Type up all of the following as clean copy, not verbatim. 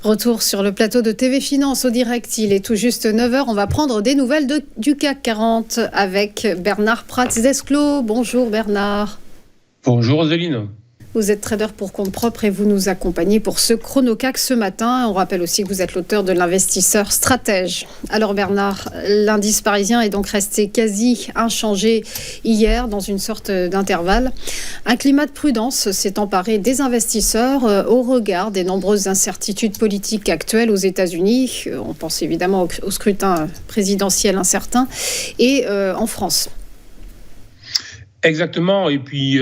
Retour sur le plateau de TV Finance au direct. Il est tout juste 9h. On va prendre des nouvelles du CAC 40 avec Bernard Prats-Desclaux. Bonjour Bernard. Bonjour Roseline. Vous êtes trader pour compte propre et vous nous accompagnez pour ce chrono CAC ce matin. On rappelle aussi que vous êtes l'auteur de l'investisseur stratège. Alors Bernard, l'indice parisien est donc resté quasi inchangé hier dans une sorte d'intervalle. Un climat de prudence s'est emparé des investisseurs au regard des nombreuses incertitudes politiques actuelles aux États-Unis. On pense évidemment au scrutin présidentiel incertain et en France. Exactement, et puis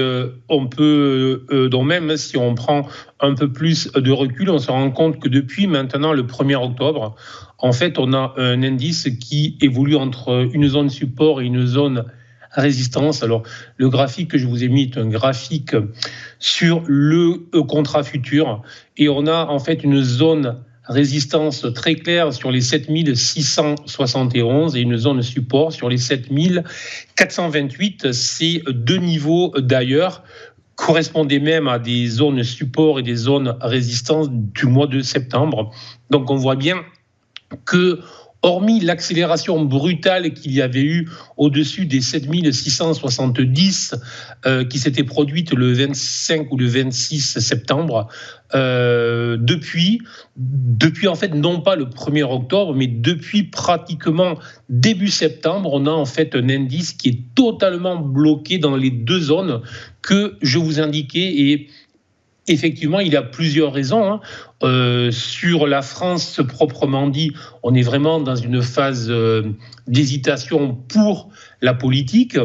on peut, donc même si on prend un peu plus de recul, on se rend compte que depuis maintenant le 1er octobre, en fait on a un indice qui évolue entre une zone support et une zone résistance. Alors le graphique que je vous ai mis est un graphique sur le contrat futur, et on a en fait une zone résistance très claire sur les 7671 et une zone support sur les 7428. Ces deux niveaux d'ailleurs correspondaient même à des zones support et des zones résistance du mois de septembre. Donc on voit bien que hormis l'accélération brutale qu'il y avait eu au-dessus des 7670 qui s'était produite le 25 ou le 26 septembre, depuis en fait non pas le 1er octobre, mais depuis pratiquement début septembre, on a en fait un indice qui est totalement bloqué dans les deux zones que je vous indiquais. Et effectivement, il y a plusieurs raisons. Sur la France proprement dit, on est vraiment dans une phase d'hésitation pour la politique.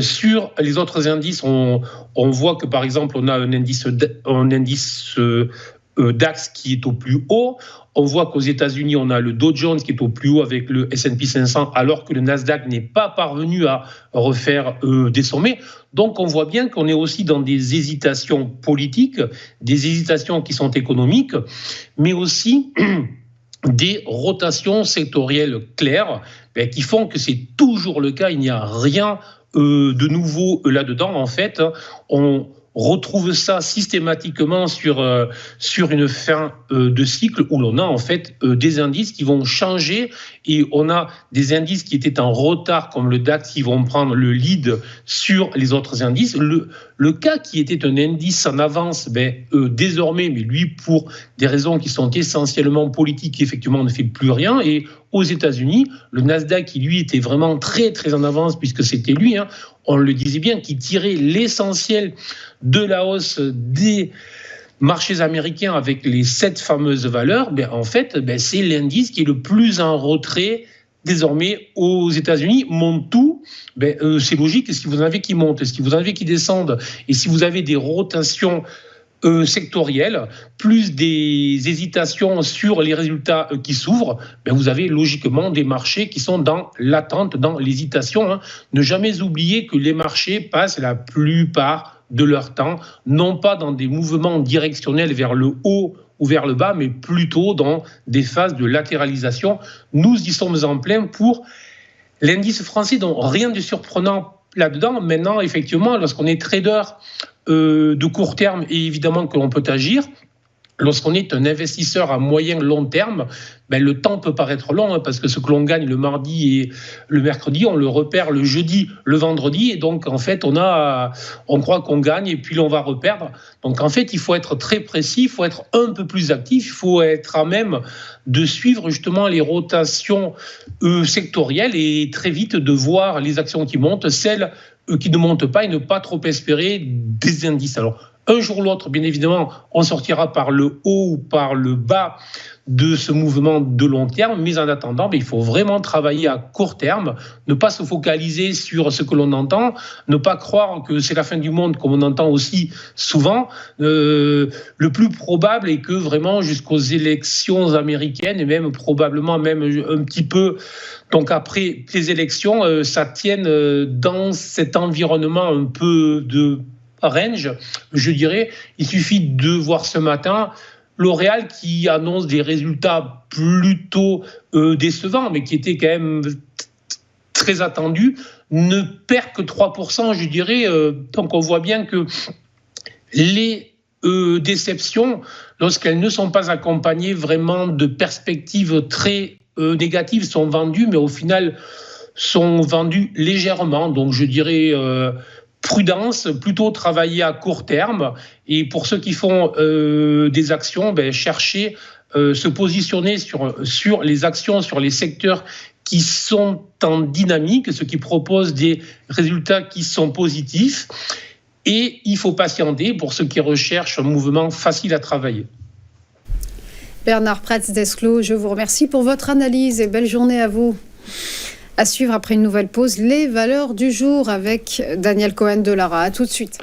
Sur les autres indices, on voit que par exemple, on a un indice DAX qui est au plus haut. On voit qu'aux États-Unis, on a le Dow Jones qui est au plus haut avec le S&P 500, alors que le Nasdaq n'est pas parvenu à refaire des sommets. Donc, on voit bien qu'on est aussi dans des hésitations politiques, des hésitations qui sont économiques, mais aussi des rotations sectorielles claires qui font que c'est toujours le cas. Il n'y a rien de nouveau là-dedans. En fait, on retrouve ça systématiquement sur une fin de cycle où l'on a en fait des indices qui vont changer, et on a des indices qui étaient en retard comme le DAX qui vont prendre le lead sur les autres indices. Le CAC qui était un indice en avance, désormais, mais lui pour des raisons qui sont essentiellement politiques, effectivement ne fait plus rien. Et aux États-Unis, le Nasdaq qui lui était vraiment très très en avance puisque c'était lui, on le disait bien, qui tirait l'essentiel de la hausse des marchés américains avec les 7 fameuses valeurs. En fait, c'est l'indice qui est le plus en retrait désormais aux États-Unis. Monte tout, c'est logique. Si vous en avez qui montent, si vous en avez qui descendent, et si vous avez des rotations sectorielles, plus des hésitations sur les résultats qui s'ouvrent, vous avez logiquement des marchés qui sont dans l'attente, dans l'hésitation. Ne jamais oublier que les marchés passent la plupart de leur temps, non pas dans des mouvements directionnels vers le haut ou vers le bas, mais plutôt dans des phases de latéralisation. Nous y sommes en plein pour l'indice français, donc rien de surprenant là-dedans. Maintenant, effectivement, lorsqu'on est trader de court terme, et évidemment que l'on peut agir. Lorsqu'on est un investisseur à moyen long terme, le temps peut paraître long, parce que ce que l'on gagne le mardi et le mercredi, on le repère le jeudi, le vendredi, et donc en fait on croit qu'on gagne et puis l'on va reperdre. Donc en fait il faut être très précis, il faut être un peu plus actif, il faut être à même de suivre justement les rotations sectorielles et très vite de voir les actions qui montent, celles qui ne montent pas, et ne pas trop espérer des indices. Alors un jour ou l'autre, bien évidemment, on sortira par le haut ou par le bas de ce mouvement de long terme, mais en attendant, il faut vraiment travailler à court terme, ne pas se focaliser sur ce que l'on entend, ne pas croire que c'est la fin du monde, comme on entend aussi souvent. Le plus probable est que vraiment jusqu'aux élections américaines, et même probablement même un petit peu donc après les élections, ça tienne dans cet environnement un peu de range, je dirais. Il suffit de voir ce matin L'Oréal qui annonce des résultats plutôt décevants, mais qui étaient quand même très attendus, ne perd que 3%, je dirais. Donc on voit bien que les déception lorsqu'elles ne sont pas accompagnées vraiment de perspectives très négatives, sont vendues, mais au final sont vendues légèrement. Donc je dirais prudence, plutôt travailler à court terme. Et pour ceux qui font des actions, chercher, se positionner sur les actions, sur les secteurs qui sont en dynamique, ceux qui proposent des résultats qui sont positifs. Et il faut patienter pour ceux qui recherchent un mouvement facile à travailler. Bernard Pretz-Desclaux, je vous remercie pour votre analyse et belle journée à vous. À suivre après une nouvelle pause, les valeurs du jour avec Daniel Cohen de Lara. À tout de suite.